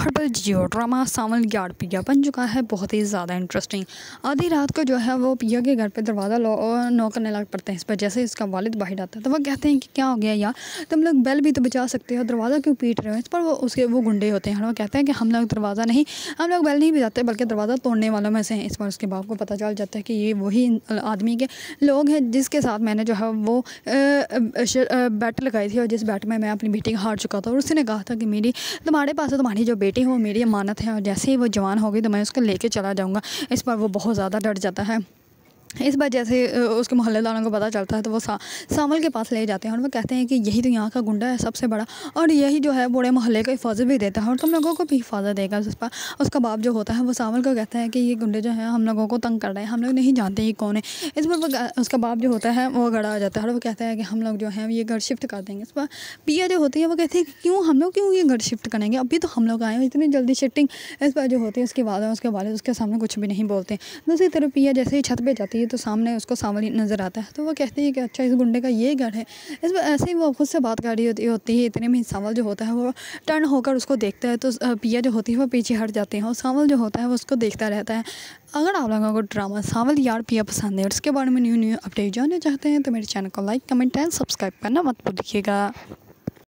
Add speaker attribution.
Speaker 1: Herbal जियो drama सावन yard पिया बन चुका है बहुत ही ज़्यादा इंटरेस्टिंग। आधी रात को जो है वो पिया के घर पे दरवाज़ा नॉक करने लग पड़ते हैं। इस पर जैसे इसका वालिद बाहर आता है तो वो कहते हैं कि क्या हो गया यार, तुम लोग बेल भी तो बचा सकते हो, दरवाज़ा क्यों पीट रहे हो। इस पर वो गुंडे होते हैं और वो कहते हैं कि हम लोग दरवाज़ा नहीं, हम लोग बेल नहीं बजाते बल्कि दरवाज़ा तोड़ने वालों में से हैं। इस पर उसके बाप को पता चल जाता है कि ये वही आदमी के लोग हैं जिसके साथ मैंने जो है वो बैट लगाई थी और जिस बैट में मैं अपनी बेटी को हार चुका था। और उसने कहा था कि मेरी तुम्हारे पास है, तुम्हारी जो बेटी है वो मेरी अमानत है और जैसे ही वो जवान होगी तो मैं उसको लेके चला जाऊँगा। इस पर वो बहुत ज़्यादा डर जाता है। इस बार जैसे उसके मोहल्लेदारों को पता चलता है तो वो सामल के पास ले जाते हैं और वो कहते हैं कि यही तो यहाँ का गुंडा है सबसे बड़ा और यही जो है बूढ़े मोहल्ले को हिफाजत भी देता है और तुम लोगों को भी हिफाजत देगा। उस पर उसका बाप जो होता है वो सामल को कहता है कि ये गुंडे जो है हम लोगों को तंग कर रहे हैं, हम लोग नहीं जानते ये कौन है। इस पर वो उसका बाप जो होता है वो गड़ा आ जाता है और वो कहता है कि हम लोग जो है ये घर शिफ्ट कर देंगे। इस पर पिया जो होती है वो कहती है कि क्यों हम लोग क्यों ये घर शिफ्ट करेंगे, अभी तो हम लोग आए हैं इतनी जल्दी शिफ्टिंग। इस पर जो होती है उसके वालिद उसके सामने कुछ भी नहीं बोलते। दूसरी तरफ पिया जैसे ही छत पर जाती है तो सामने उसको सावल नज़र आता है तो वो कहती है कि अच्छा इस गुंडे का ये घर है। इस पर ऐसे ही वो खुद से बात कर रही होती है। इतने में सावल जो होता है वो टर्न होकर उसको देखता है तो पिया जो होती है वो पीछे हट जाती है और सावल जो होता है वो उसको देखता रहता है। अगर आप लोगों को ड्रामा सावल यार्ड पिया पसंद है और इसके बारे में न्यू अपडेट जानना चाहते हैं तो मेरे चैनल को लाइक कमेंट एंड सब्सक्राइब करना मत भूलिएगा।